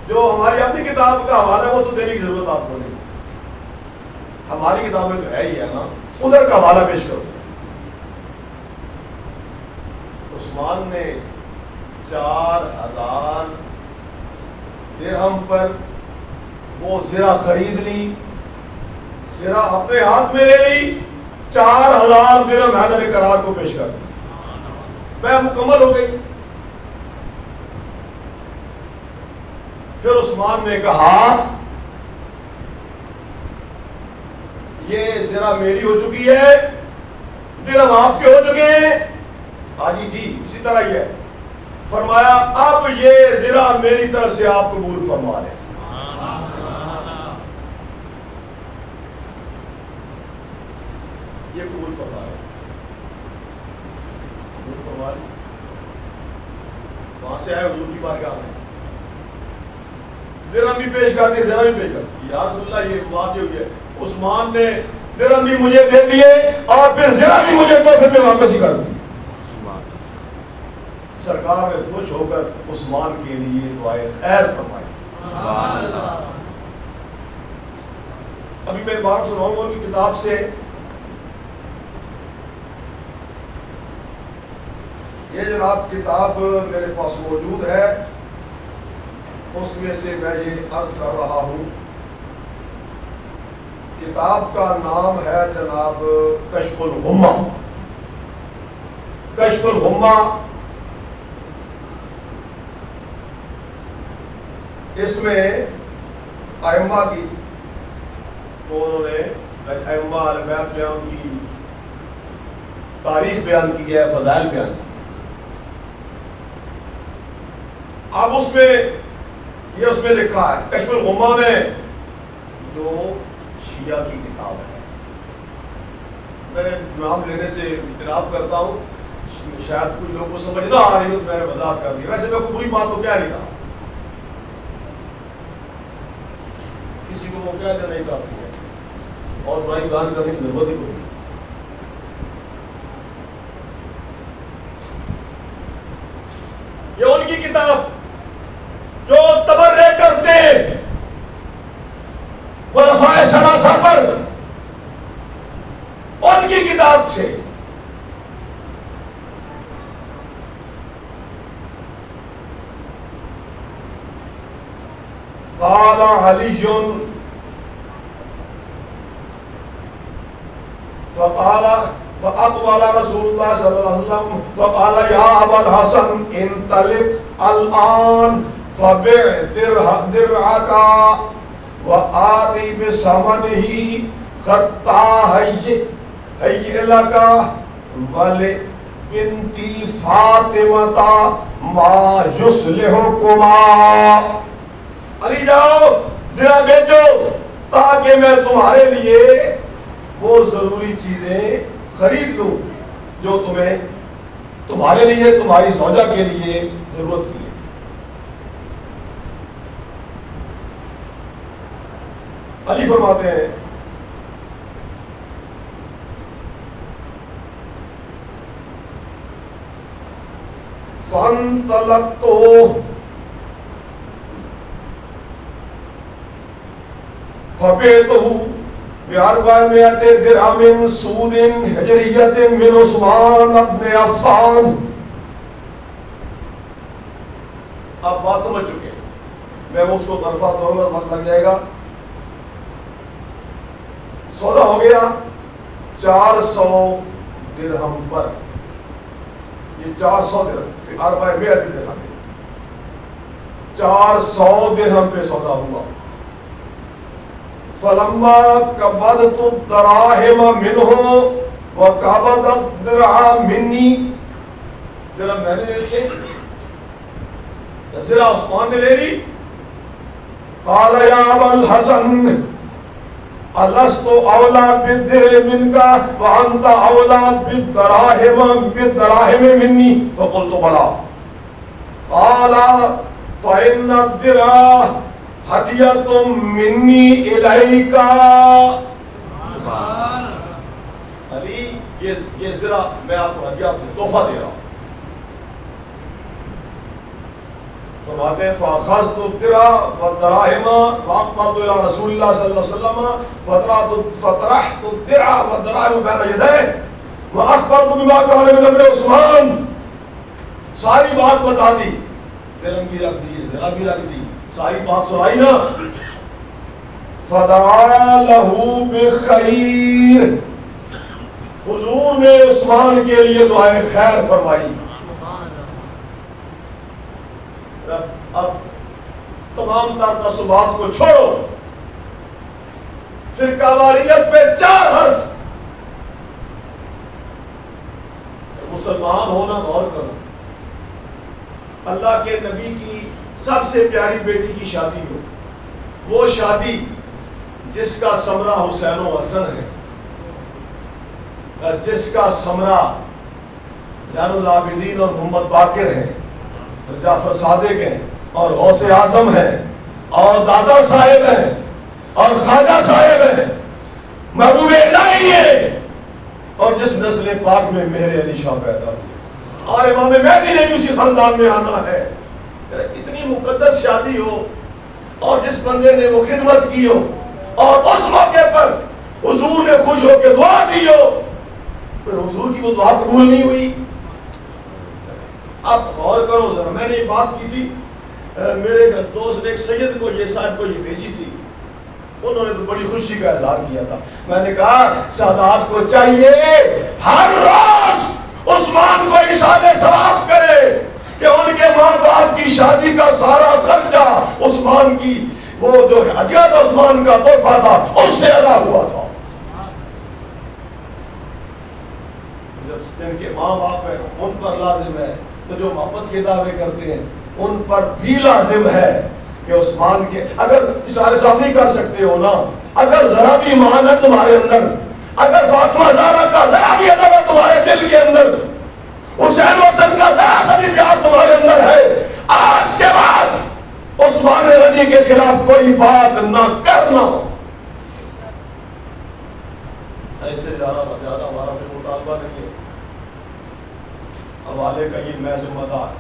Speaker 1: جو ہماری اپنی کتاب کا حوالہ ہے وہ تو دینے کی ضرورت آپ کو نہیں، ہماری کتاب میں تو ہے ہی ہے نا، ادھر کا حوالہ پیش کرو۔ عثمان نے 4000 درہم پر وہ زرہ خرید لی، زرہ اپنے ہاتھ میں لے لی، 4000 درہم حیدر کرار کو پیش کر دی، میں مکمل ہو گئی۔ پھر عثمان نے کہا یہ زرہ میری ہو چکی ہے، درہم آپ کے ہو چکے ہیں، حاجی جی اسی طرح ہی ہے، فرمایا اب یہ زرہ میری طرف سے آپ قبول فرما لیں۔ یہ قبول فرما لیں، قبول فرما لیں، وہاں سے آئے حضور کی بارگاہ میں، درہم بھی پیش کر دی، زرہ بھی پیش کر دی، یا رسول اللہ یہ بات ہوئی ہے، عثمان نے درہم بھی مجھے دے دیے اور پھر زرہ بھی مجھے تحفے پہ واپس ہی کر دی۔ سرکار نے خوش ہو کر عثمان کے لیے دعائے خیر فرمائی۔
Speaker 2: سبحان اللہ۔
Speaker 1: ابھی میں بات سناؤں گا ان کی کتاب سے، یہ جناب کتاب میرے پاس موجود ہے، اس میں سے میں یہ عرض کر رہا ہوں، کتاب کا نام ہے جناب کشف الغمہ۔ کشف الغمہ اس میں ائمہ کی، انہوں نے ائمہ اہل بیت بیان کی، تاریخ بیان کی ہے، فضائل بیان کی۔ اب اس میں یہ اس میں لکھا ہے کشف الغمہ میں، جو شیعہ کی کتاب ہے، میں نام لینے سے اجتناب کرتا ہوں، شاید کچھ لوگوں کو سمجھ نہ آ رہی ہو، میں نے وضاحت کر دی، ویسے میں کوئی بری بات تو کیا نہیں رہا، کسی کو وہ کہہ دینا نہیں کافی ہے، اور برائی بیان کرنے کی ضرورت ہی کوئی نہیں۔ یہ ان کی کتاب جو تبرے کرتے خلفائے ثلاثہ پر، ان کی کتاب سے قال علی فقال فأقبل رسول اللہ صلی اللہ علیہ وسلم فقال یا ابا الحسن انطلق الآن فبع درعك وآتی بثمنه حتى هيئ لك ولبنتي فاطمة ما يصلحكما۔ علی جاؤ درہ بیچو تاکہ میں تمہارے لیے وہ ضروری چیزیں خرید لوں جو تمہیں تمہارے لیے تمہاری زوجہ کے لیے ضرورت کی ہے۔ علی فرماتے ہیں فانطلقت فبعته ب400 درهم سود هجرية من عثمان بن عفان. آپ بات سمجھ چکے ہیں، میں اس کو طرفہ دوں گا، وقت لگ جائے گا. سودا ہو گیا 400 درہم پر. یہ 400 درہم 400 درہم 400 درہم پہ سودا ہوا. فلما قبضت الدراهم منه وقبض الدرع مني. درہم میں نے لے لیے، ذرا عثمان نے لے لی. قال يا ابا الحسن الست اولى بالدرع منك وانت اولى بالدراهم مني. فقلت بلى. قال فان الدرع ہدیۃ منی الیک. علی یہ ذرا میں آپ کو ہدیہ تحفہ دے رہا ہوں. فرماتے ہیں فاخذت الدرع والدراهم واقبلت الى رسول اللہ صلی اللہ علیہ وسلم فطرحت الدرع والدراهم بين يديه واخبرت بما كان من امر عثمان. ساری بات بتا دی، درہم بھی رکھ دی، ذرا بھی رکھ دی، ساری بات سنائی نا. فدعا له بخیر. حضور نے عثمان کے لیے دعائے خیر فرمائی. اب تمام تر تعصبات کو چھوڑو. فرقہ واریت پہ 4 حرف. مسلمان ہونا غور کرو. اللہ کے نبی کی سب سے پیاری بیٹی کی شادی ہو، وہ شادی جس کا ثمرہ حسین و حسن ہے، جس کا ثمرہ زین العابدین اور محمد باقر ہیں، جعفر صادق ہیں، اور غوث اعظم ہیں، اور دادا صاحب ہیں، اور خواجہ صاحب ہیں، محبوب الہی ہیں، اور جس نسل پاک میں مہر علی شاہ پیدا ہوئے، اور امام مہدی نے بھی اسی خاندان میں آنا ہے. اتنی مقدس شادی ہو اور جس بندے نے وہ خدمت کی ہو اور اس موقع پر حضور نے خوش ہو کے دعا دی ہو، پھر حضور کی وہ دعا قبول نہیں ہوئی. آپ غور کرو ذرا. میں نے یہ بات کی تھی، میرے دوست نے ایک سید کو یہ صاحب کو یہ بھیجی تھی، انہوں نے تو بڑی خوشی کا اظہار کیا تھا. میں نے کہا سادات کو چاہیے ہر روز عثمان کو احسان ثواب کرے کہ ان کے ماں باپ کی شادی کا سارا خرچہ عثمان کی وہ جو ہدیہ عثمان کا تحفہ تھا اس سے ادا ہوا تھا. جب جن کے ماں باپ ہیں ان پر لازم ہے، تو جو محبت کے دعوے کرتے ہیں ان پر بھی لازم ہے کہ عثمان کے اگر اشارے صاف نہیں کر سکتے ہو نا، اگر ذرا بھی ایمان ہے تمہارے اندر، اگر فاطمہ زہرا کا ذرا بھی ادب ہے تمہارے دل کے اندر، حسین حسن کا ذرا سا بھی پیار تمہارے اندر ہے، آج کے بعد عثمان غنی کے خلاف کوئی بات نہ کرنا. ایسے زیادہ ہمارا بھی مطالبہ نہیں ہے. حوالے کا یہ میں ذمہ دار.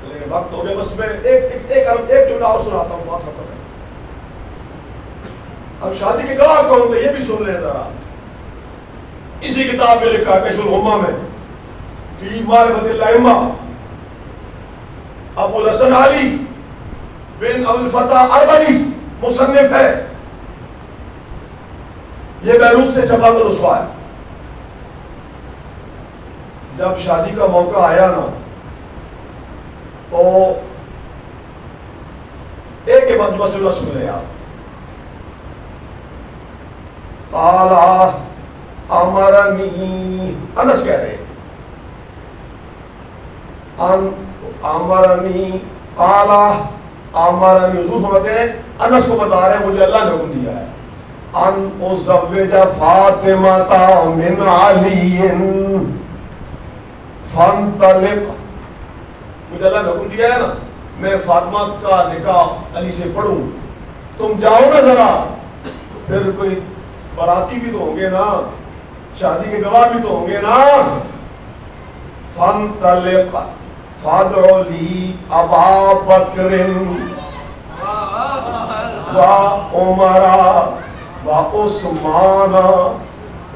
Speaker 1: لیکن وقت ہو گیا، بس میں ایک جملہ اور سناتا ہوں، بات ختم ہے. اب شادی کے گواہ کون تھے یہ بھی سن لیں ذرا. اسی کتاب میں لکھا کشف الغمہ میں فی معرفت الائمہ، ابو الحسن علی بن ابو الفتح اربلی مصنف ہے، یہ بیروت سے چھپا کر رسوا ہے. جب شادی کا موقع آیا نا تو ایک کے بعد بس جملہ سن لیں آپ. قال امرنی، انس کہہ رہے امرنی، قال امرنی، حضور فرماتے ہیں انس کو بتا رہے ہیں مجھے اللہ نے حکم دیا ہے ان ازوج فاطمہ من علی فانطلق. مجھے اللہ نے حکم دیا ہے نا میں فاطمہ کا نکاح علی سے پڑھوں، تم جاؤ نا ذرا. پھر کوئی باراتی بھی تو ہوں گے نا، شادی کے گواہ بھی تو ہوں گے نا. فانطلق فادع لی ابا بکر و عمر و عثمان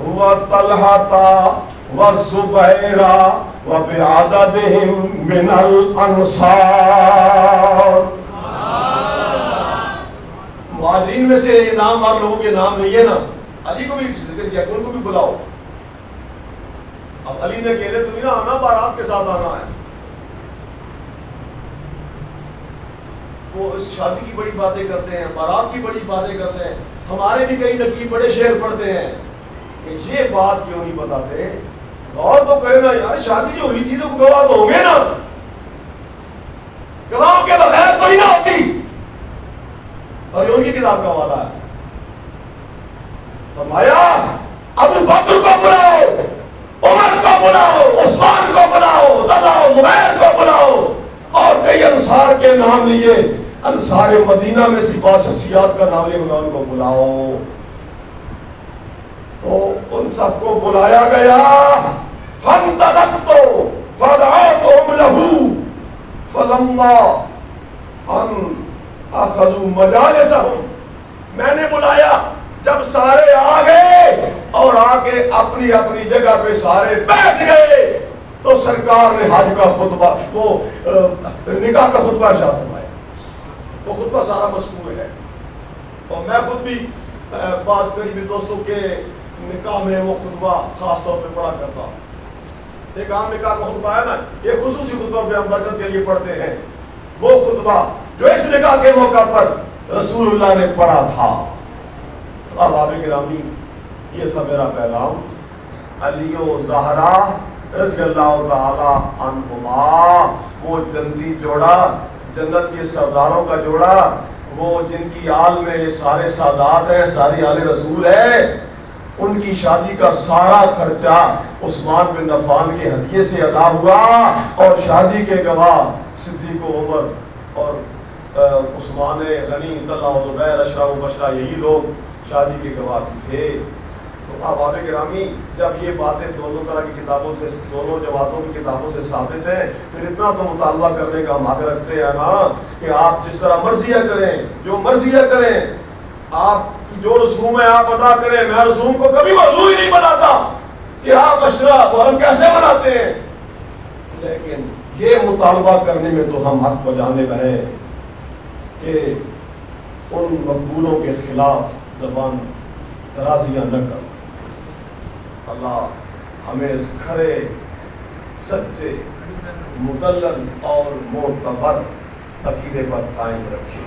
Speaker 1: و طلحہ و زبیر و بعددہم من الانصار. مہاجرین میں سے یہ نام اور لوگوں کے نام نہیں ہے نا. علی کو بھی ذکر کیا کہ ان کو بھی بلاؤ. اب علی نے اکیلے تو نہیں نا آنا, بارات کے ساتھ آنا ہے. وہ اس شادی کی بڑی باتیں کرتے ہیں, بارات کی بڑی باتیں کرتے ہیں. ہمارے بھی کئی نقیب بڑے شعر پڑھتے ہیں کہ یہ بات کیوں نہیں بتاتے. غور تو کرے نا یار, شادی جو ہوئی تھی تو گواہ تو ہوں گے نا, گواہوں کے بغیر تو نہیں نہ ہوتی. اور یہ ان کی کتاب کا حوالہ ہے. فرمایا ابو بکر کو بلاؤ, عمر کو بلاؤ, عثمان کو بلاؤ, طلحہ زبیر کو بلاؤ, اور کئی انصار کے نام لیے. انصار مدینہ میں سی بعض شخصیات کا نام لیے, ان کو بلاؤ. تو ان سب کو بلایا گیا. فانطلقت فدعوتهم له فلما ان اخذوا مجالسهم, میں نے بلایا جب سارے آ گئے اور آ کے اپنی اپنی جگہ پہ سارے بیٹھ گئے تو سرکار نے حج کا خطبہ, وہ نکاح کا خطبہ ارشاد فرمایا. وہ خطبہ سارا مذکور ہے, اور میں خود بھی بعض قریبی دوستوں کے نکاح میں وہ خطبہ خاص طور پہ پڑھا کرتا ہوں. ایک عام نکاح کا خطبہ ہے نا, ایک خصوصی خطبہ پہ ہم برکت کے لیے پڑھتے ہیں. وہ خطبہ جو اس نکاح کے موقع پر رسول اللہ نے پڑھا تھا. اب آپ گرامی, یہ تھا میرا پیغام. علی و زہرا رضی اللہ تعالی عنہما, وہ جنتی جوڑا, جنت کے سرداروں کا جوڑا, وہ جن کی آل میں یہ سارے سادات ہیں, ساری آل رسول ہے, ان کی شادی کا سارا خرچہ عثمان بن عفان کے ہدیے سے ادا ہوا. اور شادی کے گواہ صدیق و عمر اور عثمان غنی, طلحہ زبیر, اشرا و بشرا, یہی لوگ شادی کے گواہ تھے. تو احباب گرامی, جب یہ باتیں دونوں طرح کی کتابوں سے, دونوں جماعتوں کی کتابوں سے ثابت ہیں, پھر اتنا تو مطالبہ کرنے کا ہم حق رکھتے ہیں نا کہ آپ جس طرح مرضیہ کریں, جو مرضیہ کریں, آپ جو رسوم ہے آپ ادا کریں. میں رسوم کو کبھی موضوع ہی نہیں بناتا کہ آپ اشرا محرم کیسے مناتے ہیں, لیکن یہ مطالبہ کرنے میں تو ہم حق بجانے ہیں کہ ان مقبولوں کے خلاف زبان درازیاں نہ کرو. اللہ ہمیں کھرے, سچے, مدلل اور معتبر عقیدے پر قائم رکھے.